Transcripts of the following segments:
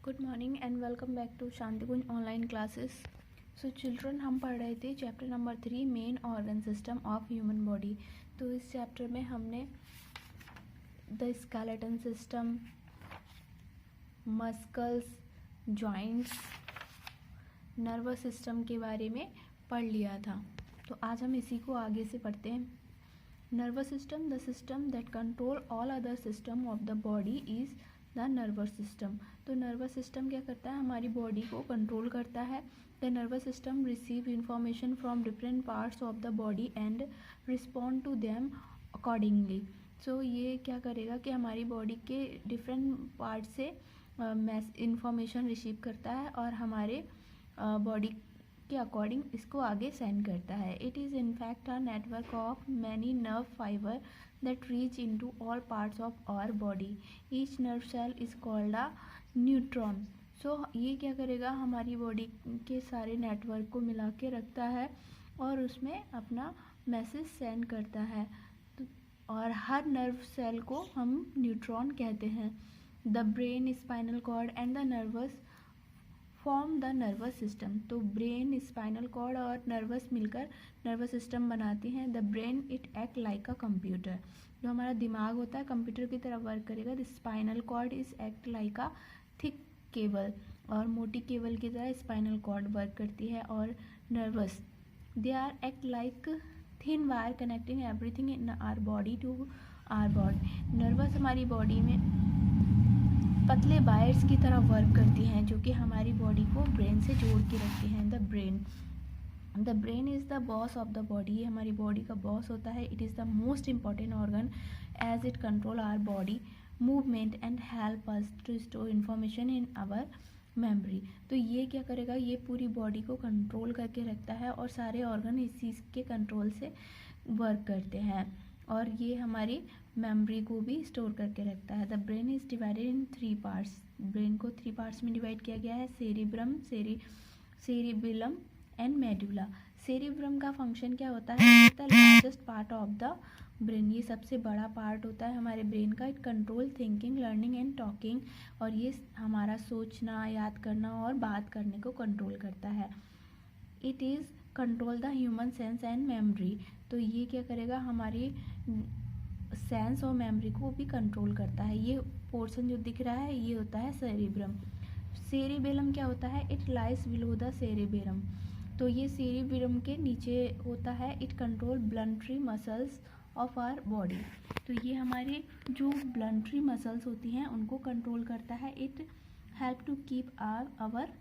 Good morning and welcome back to Shantikunj online classes. So children, हम पढ़ रहे थे chapter number 3 main organ system of human body. तो इस चैप्टर में हमने the skeleton system, muscles, joints, nervous system के बारे में पढ़ लिया था। तो आज हम इसी को आगे से पढ़ते हैं। Nervous system, the system that control all other system of the body is the nervous system. तो नर्वस सिस्टम क्या करता है? हमारी बॉडी को कंट्रोल करता है। The nervous system receive information from different parts of the body and respond to them accordingly. So ये क्या करेगा कि हमारी बॉडी के डिफरेंट पार्ट से इंफॉर्मेशन रिसीव करता है और हमारे बॉडी के अकॉर्डिंग इसको आगे सेंड करता है। It is in fact a network of many nerve fibre that reach into all parts of our body. Each nerve cell is called a neutron. So ये क्या करेगा? हमारी बॉडी के सारे नेटवर्क को मिला के रखता है और उसमें अपना मैसेज सेंड करता है। और हर नर्व सेल को हम न्यूट्रॉन कहते हैं। The brain, spinal cord and the nervous form the nervous system. तो ब्रेन, स्पाइनल कॉर्ड और नर्वस मिलकर नर्वस सिस्टम बनाती हैं। The brain it act like a computer. जो हमारा दिमाग होता है कंप्यूटर की तरह वर्क करेगा। The spinal cord is act like a thick cable. और मोटी केबल की तरह स्पाइनल कॉर्ड वर्क करती है। और nervous, they are act like thin wire connecting everything in our body to our body. Nervous हमारी बॉडी में पतले वायर्स की तरह वर्क करती हैं जो कि हमारी बॉडी को ब्रेन से जोड़ के रखती हैं। The brain is the boss of the body. ये हमारी बॉडी का बॉस होता है। It is the most important organ as it control our body movement and help us to store information in our memory. तो ये क्या करेगा? ये पूरी बॉडी को कंट्रोल करके रखता है और सारे ऑर्गन इस चीज़ के कंट्रोल से वर्क करते हैं और ये हमारी मेमोरी को भी स्टोर करके रखता है। The brain is divided in 3 parts. Brain को 3 पार्ट्स में डिवाइड किया गया है। Cerebellum and medulla. सेरिब्रम का फंक्शन क्या होता है? The largest part of the brain. ये सबसे बड़ा पार्ट होता है हमारे ब्रेन का। It control thinking, learning and talking. और ये हमारा सोचना, याद करना और बात करने को कंट्रोल करता है। It is control the human sense and memory. तो ये क्या करेगा? हमारी सेंस और मेमोरी को भी कंट्रोल करता है। ये पोर्शन जो दिख रहा है ये होता है सेरिब्रम। सेरिबेलम क्या होता है? It lies below the cerebellum. तो ये सेरिबेलम के नीचे होता है। It control voluntary muscles of our body. तो ये हमारे जो ब्लंटरी मसल्स होती हैं उनको कंट्रोल करता है। It help to keep our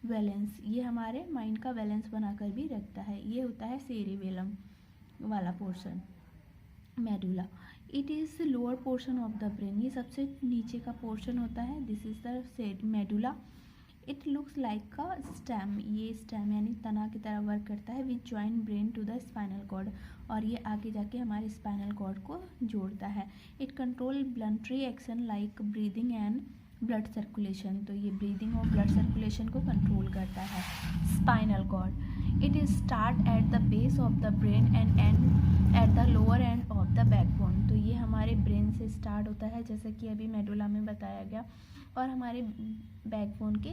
balance. ये हमारे माइंड का बैलेंस बनाकर भी रखता है। ये होता है सेरिबेलम वाला portion. Medulla, it is the lower portion of the brain. ये सबसे नीचे का पोर्शन होता है। This is the medulla. It looks like a stem. ये स्टेम यानी तना की तरह वर्क करता है। Which join brain to the spinal cord. और ये आगे जाके हमारे स्पाइनल कॉर्ड को जोड़ता है। It control voluntary action like breathing and blood circulation. तो ये ब्रीदिंग और ब्लड सर्कुलेशन को कंट्रोल करता है। Spinal cord, it is start at the base of the brain and end at the lower end of the backbone. तो ये हमारे brain से स्टार्ट होता है जैसा कि अभी मेडुला में बताया गया और हमारे बैकबोन के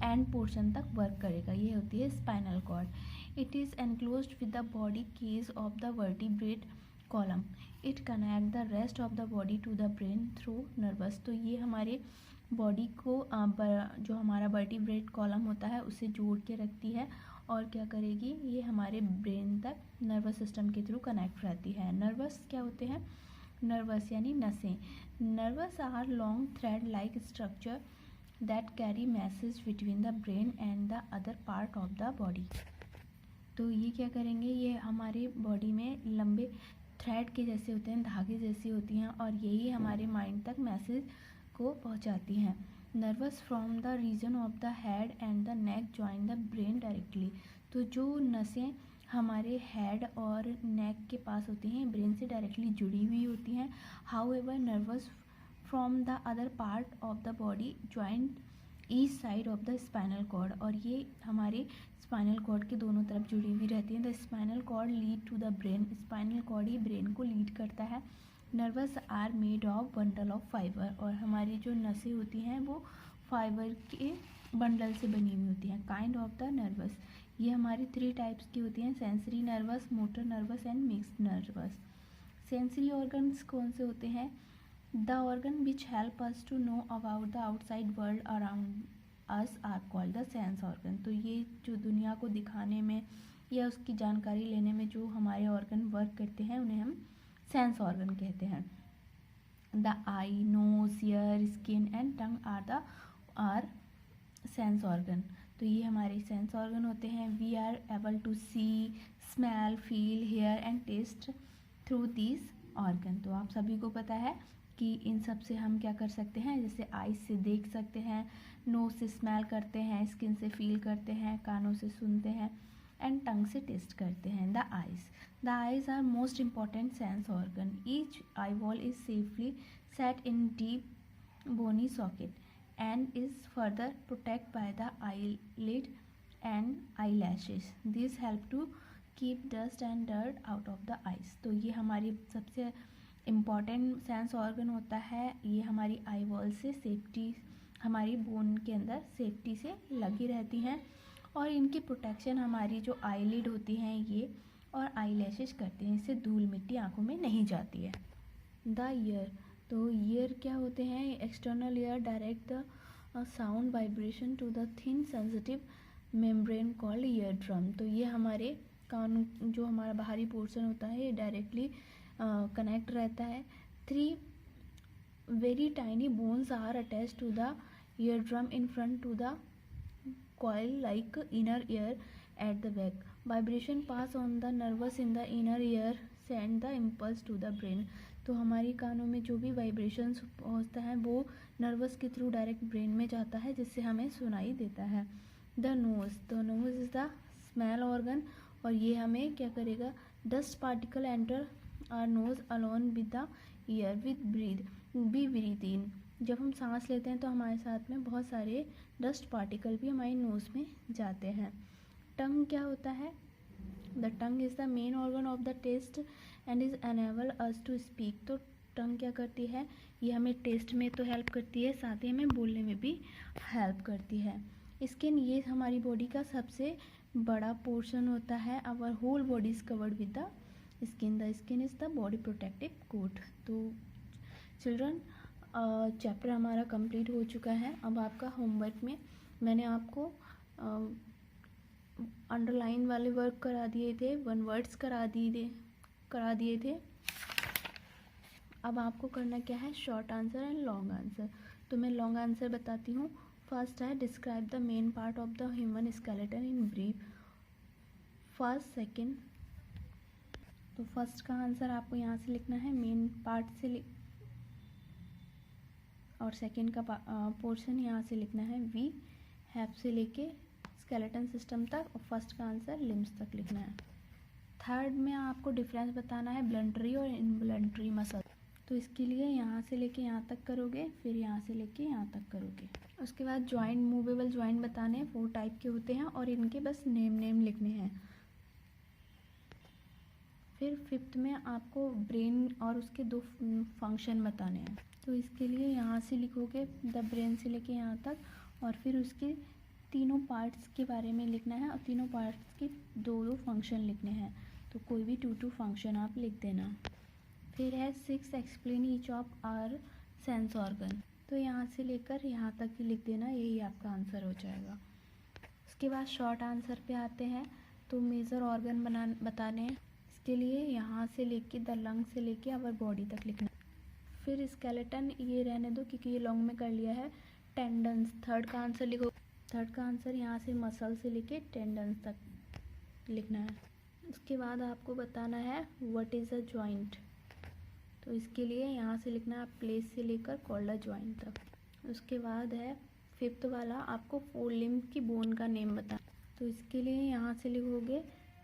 एंड पोर्शन तक वर्क करेगा। ये होती है spinal cord. It is enclosed with the body cage of the vertebrate column. It connect the rest of the body to the brain through nervous. तो ये हमारे बॉडी को जो हमारा वर्टिब्रेट कॉलम होता है उसे जोड़ के रखती है और क्या करेगी? ये हमारे ब्रेन तक नर्वस सिस्टम के थ्रू कनेक्ट रहती है। नर्वस क्या होते हैं? नर्वस यानी नसें। Nervous are long thread like structure that carry message between the brain and the other part of the body. तो ये क्या करेंगे? ये हमारी बॉडी में लंबे थ्रेड के जैसे होते हैं, धागे जैसी होती हैं और यही हमारे माइंड तक मैसेज को पहुंचाती हैं। Nervous from the region of the head and the neck join the brain directly. तो जो नसें हमारे हेड और नेक के पास होती हैं ब्रेन से डायरेक्टली जुड़ी हुई होती हैं। However nervous from the other part of the body join each side of the spinal cord. और ये हमारे स्पाइनल कॉर्ड के दोनों तरफ जुड़ी हुई रहती हैं। The spinal cord lead to the brain. Spinal cord ही ब्रेन को लीड करता है। Nervous are made of bundle of fibre. और हमारी जो नसें होती हैं वो फाइबर के बंडल से बनी हुई होती हैं। काइंड ऑफ द नर्वस, ये हमारी 3 टाइप्स की होती हैं, sensory nervous, motor nervous and mixed nervous. Sensory organs कौन से होते हैं? The organ which help us to know about the outside world around us are called the sense organ. तो ये जो दुनिया को दिखाने में या उसकी जानकारी लेने में जो हमारे ऑर्गन वर्क करते हैं उन्हें हम सेंस ऑर्गन कहते हैं। The eye, nose, ear, skin and tongue are sense organ. तो ये हमारे सेंस ऑर्गन होते हैं। We are able to see, smell, feel, hear and taste through these organ. तो आप सभी को पता है कि इन सब से हम क्या कर सकते हैं, जैसे आइज से देख सकते हैं, नोज से स्मेल करते हैं, स्किन से फील करते हैं, कानों से सुनते हैं एंड टंग से टेस्ट करते हैं। The eyes are most important sense organ. Each eye ball is safely set in deep bony socket and is further protected by the eyelid and eyelashes. These help to keep dust and dirt out of the eyes. तो ये हमारी सबसे important sense organ होता है। ये हमारी eye ball से safety, हमारी बोन के अंदर सेफ्टी से लगी रहती हैं और इनकी प्रोटेक्शन हमारी जो आईलिड होती हैं ये और आई लैशेज करते हैं, इससे धूल मिट्टी आँखों में नहीं जाती है। द ईयर, तो ईयर क्या होते हैं? External ear direct the sound vibration to the thin sensitive membrane called ear drum. तो ये हमारे कान, जो हमारा बाहरी पोर्शन होता है, ये डायरेक्टली कनेक्ट रहता है। 3 very tiny bones are attach to the ear drum in front to the coil like inner ear at the back. Vibration pass on the nervous in the inner ear send the impulse to the brain. तो हमारी कानों में जो भी vibrations पहुँचता है वो nervous के थ्रू डायरेक्ट ब्रेन में जाता है, जिससे हमें सुनाई देता है। द नोज़, तो nose is the smell organ और ये हमें क्या करेगा? Dust particle enter our nose along with the air with breath in. जब हम सांस लेते हैं तो हमारे साथ में बहुत सारे डस्ट पार्टिकल भी हमारी नोज़ में जाते हैं। टंग क्या होता है? The tongue is the main organ of the taste and is enable us to speak. तो टंग क्या करती है? ये हमें टेस्ट में तो हेल्प करती है, साथ ही हमें बोलने में भी हेल्प करती है। स्किन, ये हमारी बॉडी का सबसे बड़ा पोर्शन होता है। Our whole body is covered with the skin. The skin is the body protective coat. तो चिल्ड्रन, चैप्टर हमारा कंप्लीट हो चुका है। अब आपका होमवर्क में मैंने आपको अंडरलाइन वाले वर्क करा दिए थे, 1 वर्ड्स करा दिए थे। अब आपको करना क्या है? Short answer and long answer. तो मैं लॉन्ग आंसर बताती हूँ। फर्स्ट है describe the main part of the human skeleton in brief. First, second, तो फर्स्ट का आंसर आपको यहाँ से लिखना है, मेन पार्ट से और सेकंड का पोर्शन यहाँ से लिखना है, वी हैव से लेके स्केलेटन सिस्टम तक, और फर्स्ट का आंसर लिम्स तक लिखना है। थर्ड में आपको डिफरेंस बताना है ब्लंटरी और इनब्लंटरी मसल। तो इसके लिए यहाँ से लेके यहाँ तक करोगे, फिर यहाँ से लेके यहाँ तक करोगे। उसके बाद जॉइंट, मूवेबल जॉइंट बताने 4 टाइप के होते हैं और इनके बस नेम लिखने हैं। फिर फिफ्थ में आपको ब्रेन और उसके 2 फंक्शन बताने हैं। तो इसके लिए यहाँ से लिखोगे द ब्रेन से लेके यहाँ तक, और फिर उसके तीनों पार्ट्स के बारे में लिखना है और तीनों पार्ट्स के 2 फंक्शन लिखने हैं। तो कोई भी 2 फंक्शन आप लिख देना। फिर है 6 explain each of our sense organ. तो यहाँ से लेकर यहाँ तक ही लिख देना, यही आपका आंसर हो जाएगा। उसके बाद शॉर्ट आंसर पे आते हैं। तो मेजर ऑर्गन बताने हैं। इसके लिए यहाँ से लेके द लंग से लेके आवर बॉडी तक लिखना। फिर स्केलेटन ये रहने दो क्योंकि ये लॉन्ग में कर लिया है। टेंडन्स, थर्ड का आंसर लिखो। थर्ड का आंसर यहाँ से मसल से लेके टेंडन्स तक लिखना है। उसके बाद आपको बताना है व्हाट इज़ अ जॉइंट। तो इसके लिए यहाँ से लिखना है प्लेस से लेकर कॉल्ड अ जॉइंट तक। उसके बाद है फिफ्थ वाला, आपको 4 लिम्ब की बोन का नेम बताना। तो इसके लिए यहाँ से लिखोगे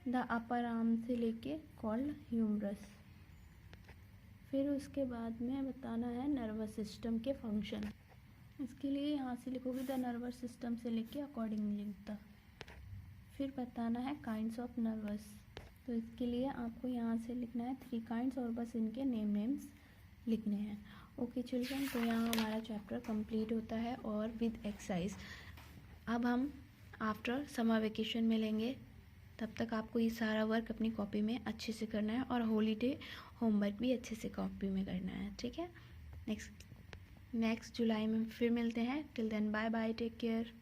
द अपर आर्म से लेके कॉल्ड ह्यूमरस। फिर उसके बाद में बताना है नर्वस सिस्टम के फंक्शन। इसके लिए यहाँ से लिखोगे द नर्वस सिस्टम से लेके अकॉर्डिंगली तक। फिर बताना है काइंड्स ऑफ नर्वस। तो इसके लिए आपको यहाँ से लिखना है 3 काइंड्स और बस इनके नेम्स लिखने हैं। ओके चिल्ड्रन, तो यहाँ हमारा चैप्टर कंप्लीट होता है और विद एक्सरसाइज। अब हम आफ्टर समर वेकेशन मिलेंगे, तब तक आपको ये सारा वर्क अपनी कॉपी में अच्छे से करना है और हॉलीडे होमवर्क भी अच्छे से कॉपी में करना है, ठीक है। नेक्स्ट जुलाई में फिर मिलते हैं। Till then bye bye, take care.